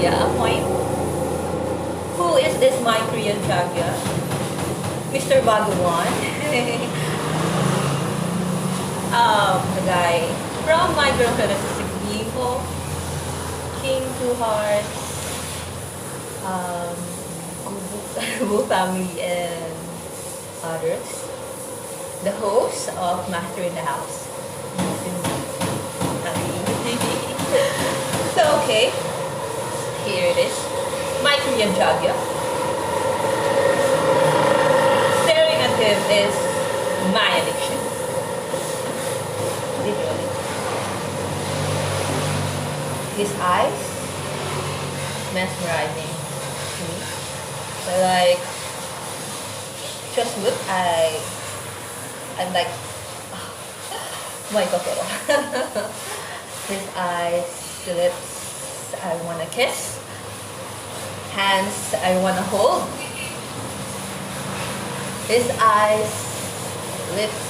Yeah, a point. Who is this my Korean jagiya? Mr. Bhagawan. The guy from My Girlfriend is Six People, King Two Hearts, um, Wu Family, and others. The host of Master in the House. So, okay, here it is. My Korean jagiya. Staring at him is my addiction. Literally. His eyes, mesmerizing to me. So like, just look, I'm like, my kokoro. His eyes, lips, I wanna kiss. Hands, I wanna hold. His eyes, lips,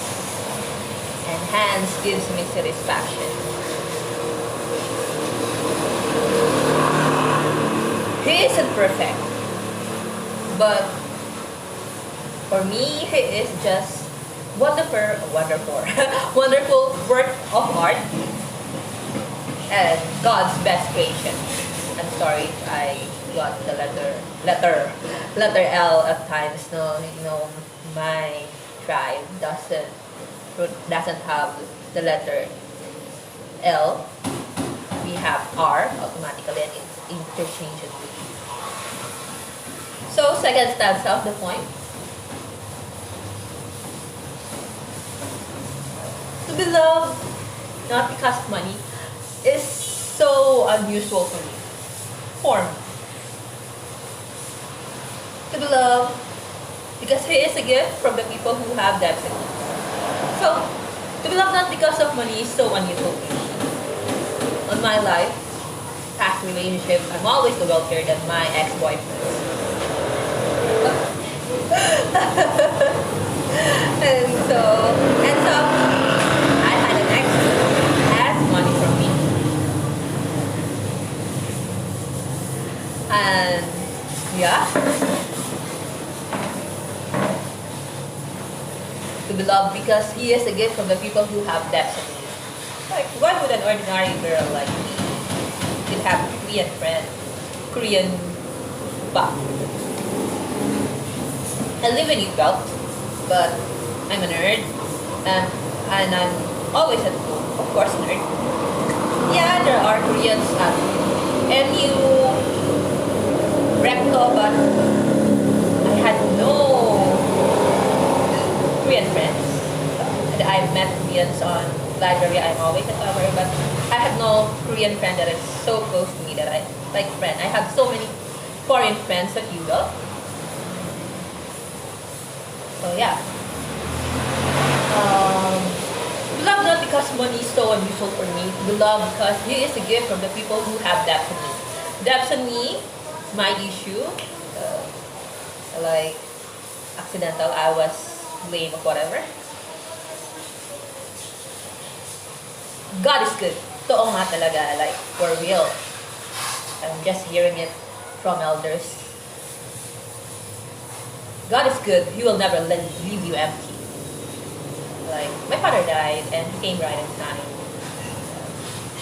and hands gives me satisfaction. He isn't perfect, but for me, he is just wonderful work of art and God's best creation. I'm sorry, I got the letter L at times. No, my tribe doesn't have the letter L. We have R automatically and it's interchangeably. So second stanza of the poem. To be loved, not because of money, is so unusual for me. Form. To be loved because he is a gift from the people who have that in. So, to be loved not because of money is so unusual for me. On my life, past relationship, I'm always the wealthier than my ex-boyfriends. and so, I had an ex who asked money from me. And, yeah. To be loved because he is a gift from the people who have depth in me. Like, why would an ordinary girl like me could have a Korean friend, Korean ba? I live in Utah, but I'm a nerd, and I'm always at school, of course, nerd. Yeah, there are Koreans at NU, Recto, but I had no Korean friends. I've met Koreans on library. I'm always at library, but I have no Korean friend that is so close to me that I like friend. I have so many foreign friends at Utah. So yeah. Love not because money is so unusual for me. Love because he is a gift from the people who have depth in me. Depth in me, my issue, like accidental, I was lame or whatever. God is good. Totoo nga talaga, like for real. I'm just hearing it from elders. God is good. He will never leave you empty. Like, my father died and he came right in time.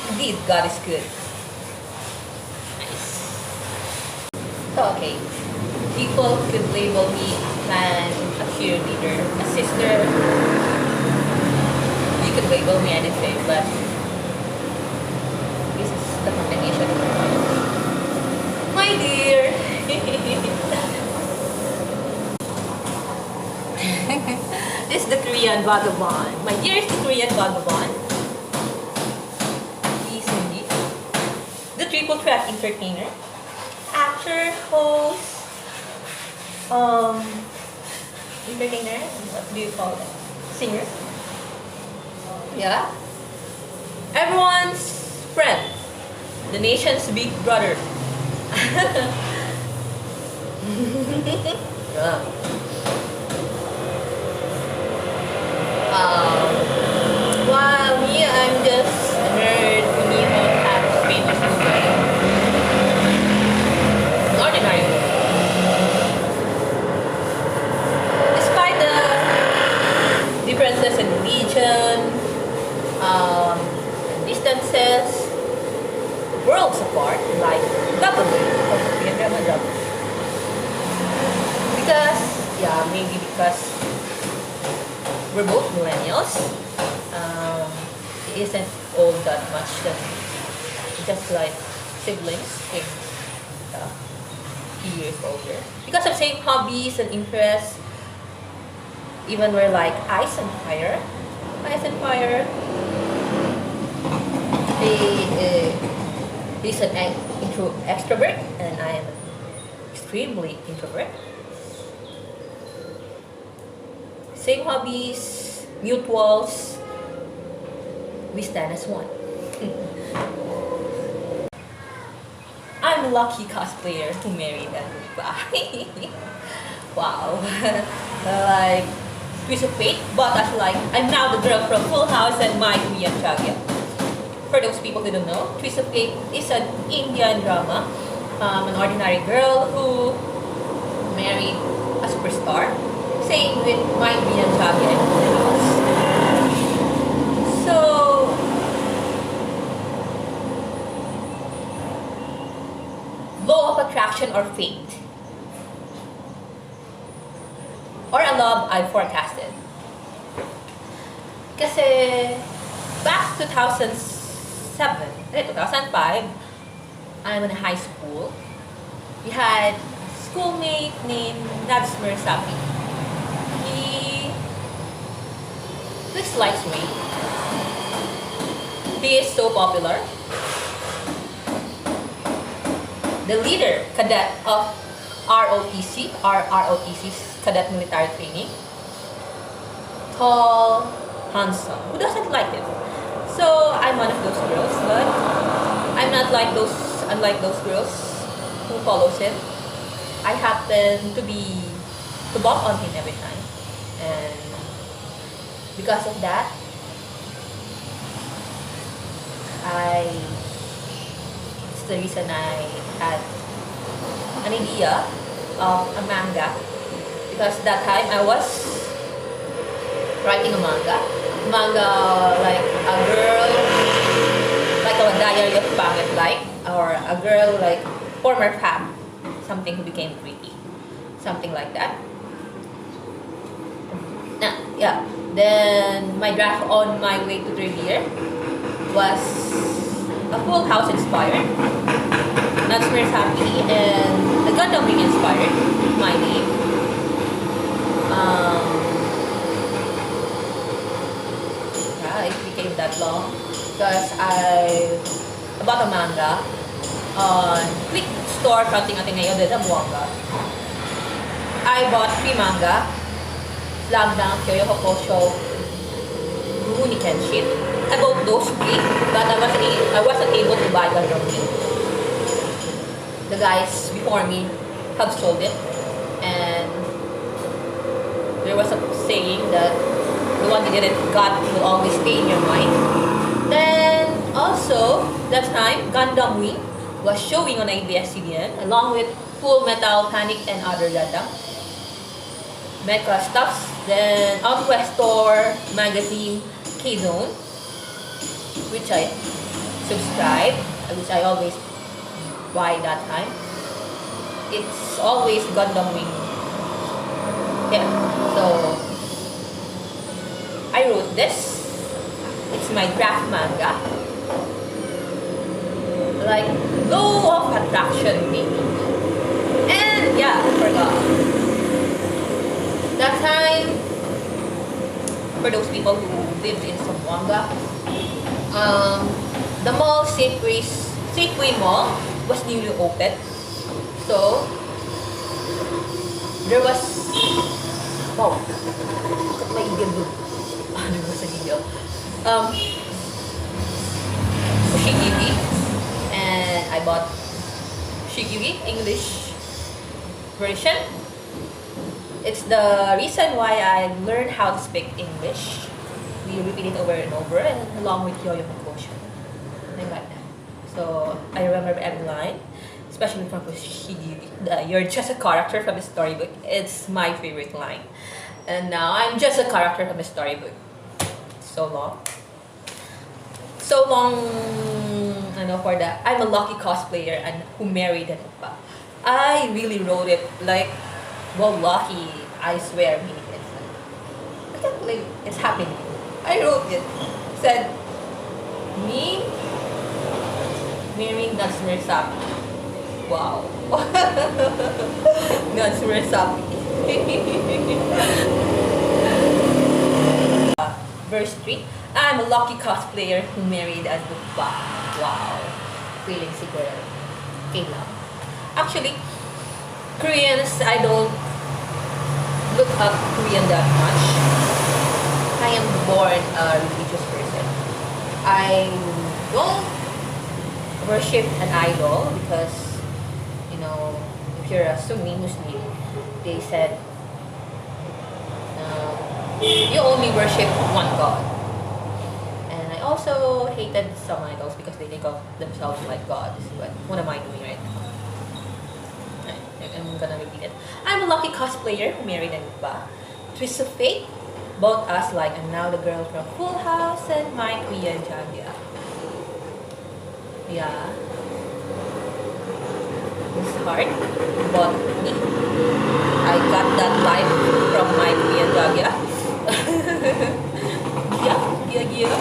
Indeed, God is good. Nice. So, okay. People could label me a fan, a cheerleader, a sister. You could label me anything, but this is the combination. My dear. This is the Korean vagabond. My dear is the Korean vagabond. He's indeed the triple threat entertainer, actor, host, entertainer. What do you call it? Singer. Yeah. Everyone's friend. The nation's big brother. Yeah. While me, I'm just a nerd who need all kind of famous movie. blocks apart, like double because of Korean drama double. Because maybe because we're both millennials. It isn't all that much that just like siblings, same few years older. Because of same hobbies and interests, even we're like ice and fire. Ice and fire. He's an extrovert and I am extremely introvert. Same hobbies, mutuals. We stand as one. I'm a lucky cosplayer who married a guy. Wow. Like twist of fate, but as like I'm now the girl from Full House and my Korean jagiya. For those people who don't know, Twist of Fate is an Indian drama. An ordinary girl who married a superstar. Same with my Korean jagiya and Full House. So law of attraction or fate, or a love I forecasted. Kasi back 2005, I'm in high school. We had a schoolmate named Nadsmer Sapi. He dislikes me. He is so popular. The leader cadet of ROTC, ROTC's cadet military training. Tall, handsome. Who doesn't like him? So I'm one of those girls, but I'm not like unlike those girls who follows him. I happen to bump on him every time, and because of that, it's the reason I had an idea of a manga, because that time I was writing a manga like a girl, like a diary of Pangit, like, or a girl like former fab, something who became pretty, something like that. Then my draft on my way to third year was a Full House inspired, not Smears Happy, and the Gundam Wing inspired my name. It became that long because I bought a manga on Click Store ating ngayon din sa Buanga. I bought 3 manga: Slam Dunk, Kyoyo Hokusho, Rurouni Kenshin. I bought those 3, but I wasn't able to buy Gundam Wing. The guys before me have sold it, and there was a saying that the one you didn't got will always stay in your mind. Then also that time Gundam Wing was showing on ABS-CBN along with Full Metal Panic and other Gundam mecha stuffs. Then Outwest Store magazine K-Zone, which I subscribe, which I always buy that time. It's always Gundam Wing. So I wrote this. It's my draft manga. Like law of attraction, maybe. And I forgot. That time, for those people who lived in Zamboanga, the mall, Safeway Mall, was newly opened. So there was may igil sa video. Shigiri, and I bought Shigiri English version. It's the reason why I learned how to speak English. We repeat it over and over, and along with Yoyo Hokusho, something like that. So I remember every line, especially from Shigiri. You're just a character from a storybook. It's my favorite line. And now I'm just a character from a storybook. So long. for the I'm a lucky cosplayer and who married an oppa. I really wrote it like, well, lucky. I swear, me. I can't believe it's happening. I wrote it. Said me marrying Natsumir Sapi. Wow. Natsumir Sapi. Verse 3. I'm a lucky cosplayer who married a Dukba. Wow. Feeling siguro. Okay lang. Actually, Koreans, I don't look up Korean that much. I am born a religious person. I don't worship an idol because, if you're a Sunni Muslim, they said you only worship one God. And I also hated some idols because they think of themselves like gods. But what am I doing right now? I'm gonna repeat it. I'm a lucky cosplayer who married an Upa. Twist of fate, both us like and now the girl from Full House and my kuya Jagiya. Yeah. It's hard, but me. I got that life from my kuya Jagiya. Jagiya,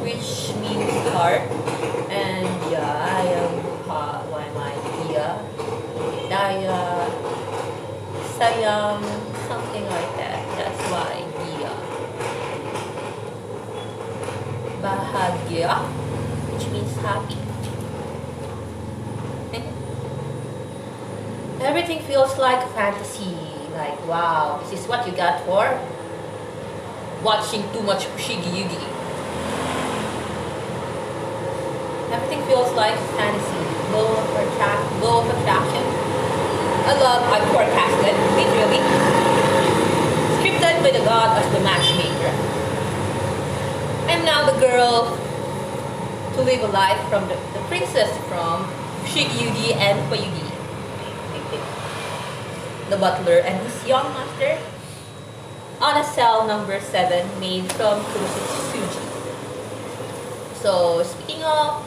which means heart. And yeah, I am why my kuya. Daya, sayang, something like that. That's why Gia. Bahagya, which means happy. Everything feels like a fantasy. Like, wow, this is what you got for watching too much Ushigi Yugi. Everything feels like fantasy. Low of attraction. I forecasted, literally. Scripted by the god as the matchmaker. I'm now the girl to live a life from the princess from Shigyugi and Payugi. The butler and his young master on a cell number 7 made from Suji. So speaking of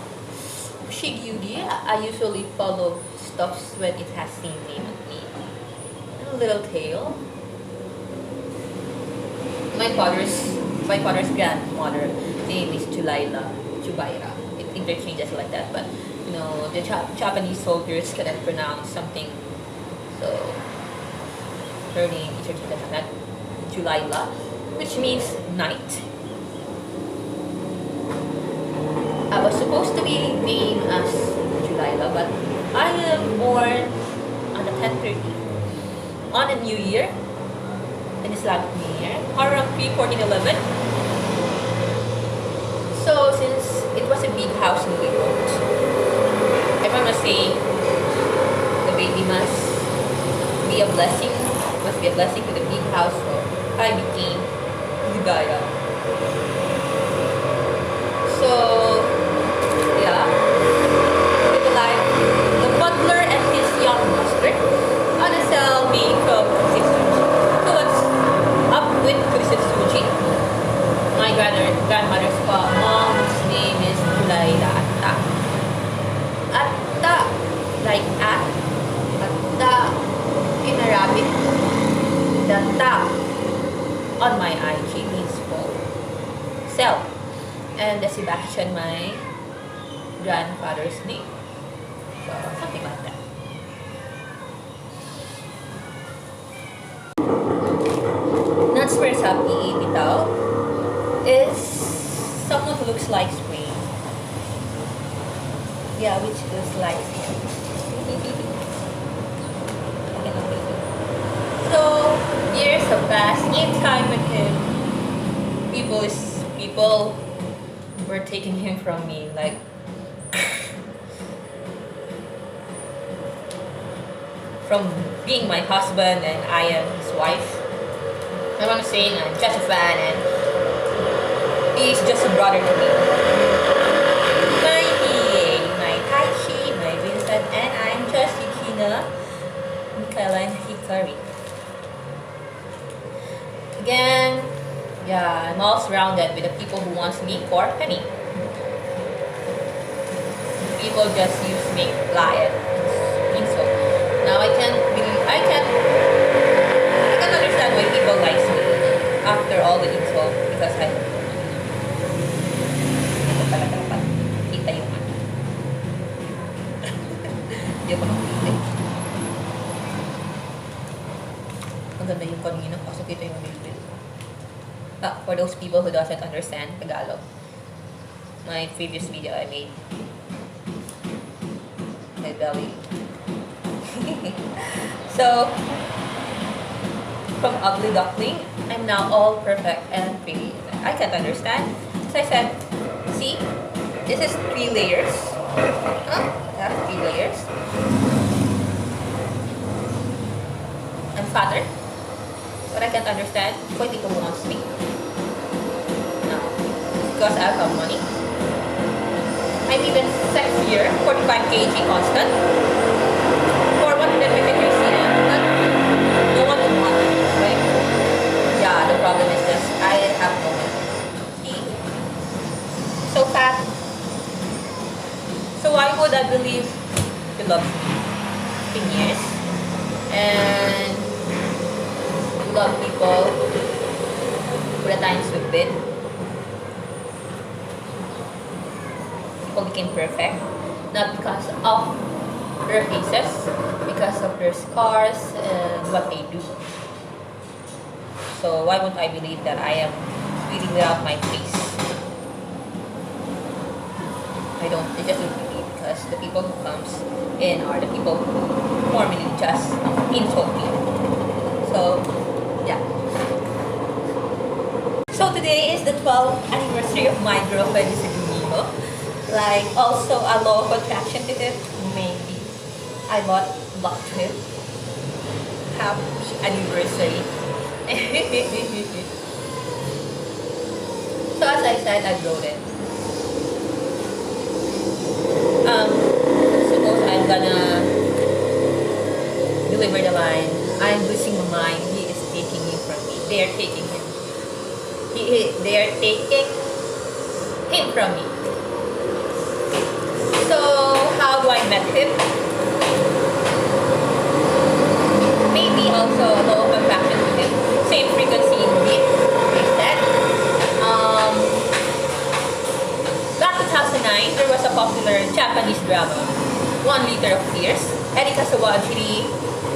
Shigyugi, I usually follow stuffs when it has same name as me. A little tale. My father's grandmother name is Jubaira. It interchanges like that, but the Japanese soldiers cannot pronounce something, so her name interchanges like that, Julaila, which means night. I was supposed to be named as Julaila, but I am born on the 10:30 on a new year, an Islamic New Year, around 3/14/11. So since it was a big house in Beirut, everyone was saying the baby must be a blessing to the big house. So I became Hidayah. So yeah, the butler and his young master on a cell made from Suji. So what's up with Suji? My grandmother's mom's name is Julaila Atta. Atta, like Atta in Arabic. The ta on my IG means full. Cell. And the Sebastian, my grandfather's name. So, something like that. Natsumir Sapi bitaw is someone who looks like spring. Yeah, which looks like spring. So, years have passed. In time with him, people were taking him from me, like from being my husband and I am his wife. I want to say I'm just a fan and he's just a brother to me. My Hiei, my Taichi, my Vincent, and I'm just Yukina, Michaela, and Hikari. Again, yeah, I'm all surrounded with the people who wants me for a penny. people just use me, lie and insult. Now I can understand why people likes me after all the insult because I hindi ko talaga dapat kita yung ano. Hindi ako makita eh. Maganda yung kanina kasi kita yung bilbil. For those people who doesn't understand Tagalog, my previous video I made my belly. So from ugly duckling, I'm now all perfect and pretty. I can't understand. So I said, see, this is 3 layers. Huh? That's 3 layers. I'm fatter, but I can't understand why people wants me. No, because I have money. I'm even sexier, 45 kg constant. For 153 cm, but no one would want me, right? Yeah, the problem is just I have no money. See? So fat. So why would I believe you love me? It's been years. And you love people for the times we've been. People became perfect, not because of their faces, because of their scars and what they do. So why won't I believe that I am really without my face? I just don't believe because the people who comes in are the people who normally just insult me. So yeah. So today is the 12th anniversary of my girlfriend is a Domingo. Like also a law of attraction to him. Maybe I bought luck to him. Happy anniversary. So as I said, I wrote it. Suppose I'm gonna deliver the line. I'm losing my mind. He is taking me from me. They are taking him. They are taking him from me. So how do I met him? Maybe also a law of attraction to him. Same frequency indeed. Like that. Back 2009, there was a popular Japanese drama, 1 Liter of Tears. Erika Sawajiri,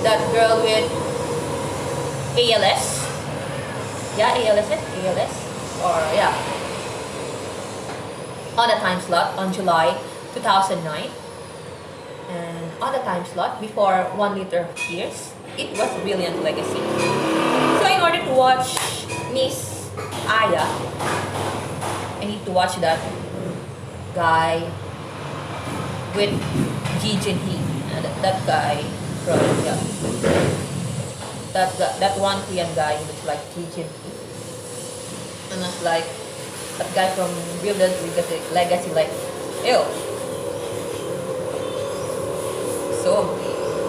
that girl with ALS. Yeah, ALS. Or yeah. On the time slot on July 2009. And on the time slot before 1 Liter of Tears, it was Brilliant Legacy. So in order to watch Miss Aya, I need to watch that guy with Ji Jin Hee. That guy from yeah. That one Korean guy who looks like Ji Jin Hee. And it's like that guy from Brilliant Legacy, like ew. So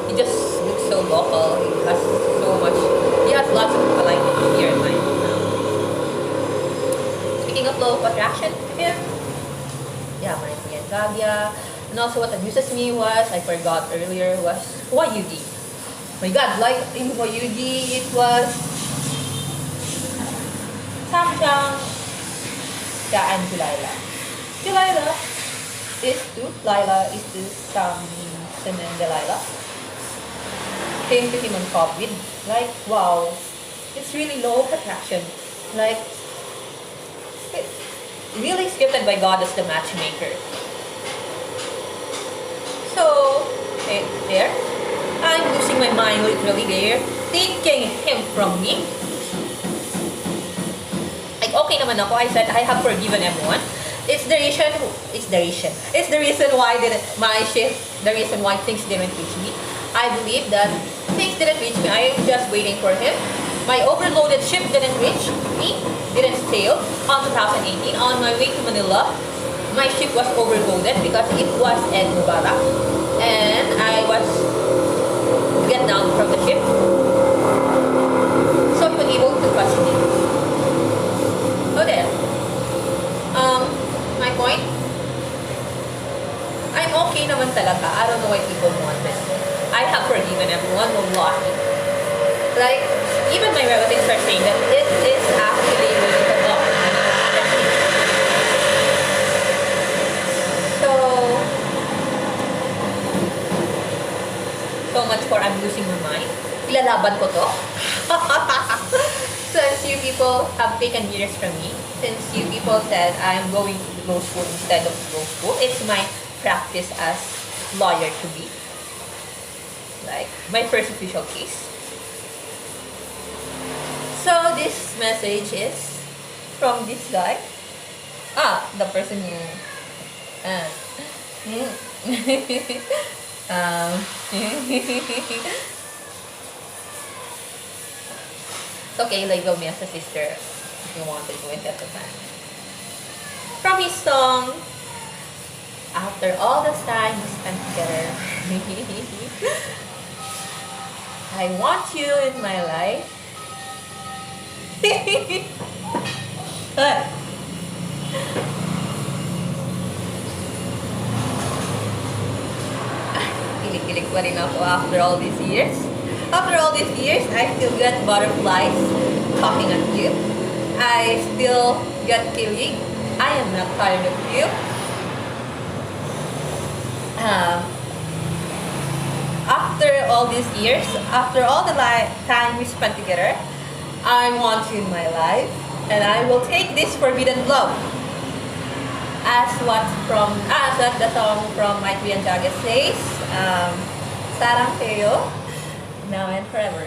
he just looks so local. He has lots of people like it here in mind. Speaking of law of attraction to him, yeah, my friend jagiya. And also what amuses me was, I forgot earlier, was Yugi. My god, like in Yugi, it was Samjang, and Delilah is to Lila is to Samson and Delilah. Came to him on COVID. Like, wow, it's really low of attraction. Like, it's really scripted by God as the matchmaker. So, there, I'm losing my mind literally there, taking him from me. Like, okay naman ako. I said, I have forgiven everyone. It's the reason why the reason why things didn't reach me. I believe that things didn't reach me. I am just waiting for him. My overloaded ship didn't reach me, didn't sail on 2018. On my way to Manila, my ship was overloaded because it was in Mubarak. And I was to get down from the ship. So I was able to trust me. So there. My point, I'm okay people wanted. I have forgiven everyone, wallahi. Like, even my relatives are saying that it is actually really the law. So, so much for I'm losing my mind. Ilalaban ko to. Since you people have taken years from me, since you people said I'm going to law school instead of law school, it's my practice as lawyer to be. Like, my first official case. So this message is from this guy. The person you it's okay, label me as a sister if you wanted to at the time. From his song, after all this time we spent together, I want you in my life. Kilig-kilig pa rin ako after all these years. After all these years, I still get butterflies talking at you. I still get kilig. I am not tired of you. After all these years, after all the time we spent together, I want you in my life, and I will take this forbidden love as what the song from my and Jagiya says, sarang kayo, now and forever.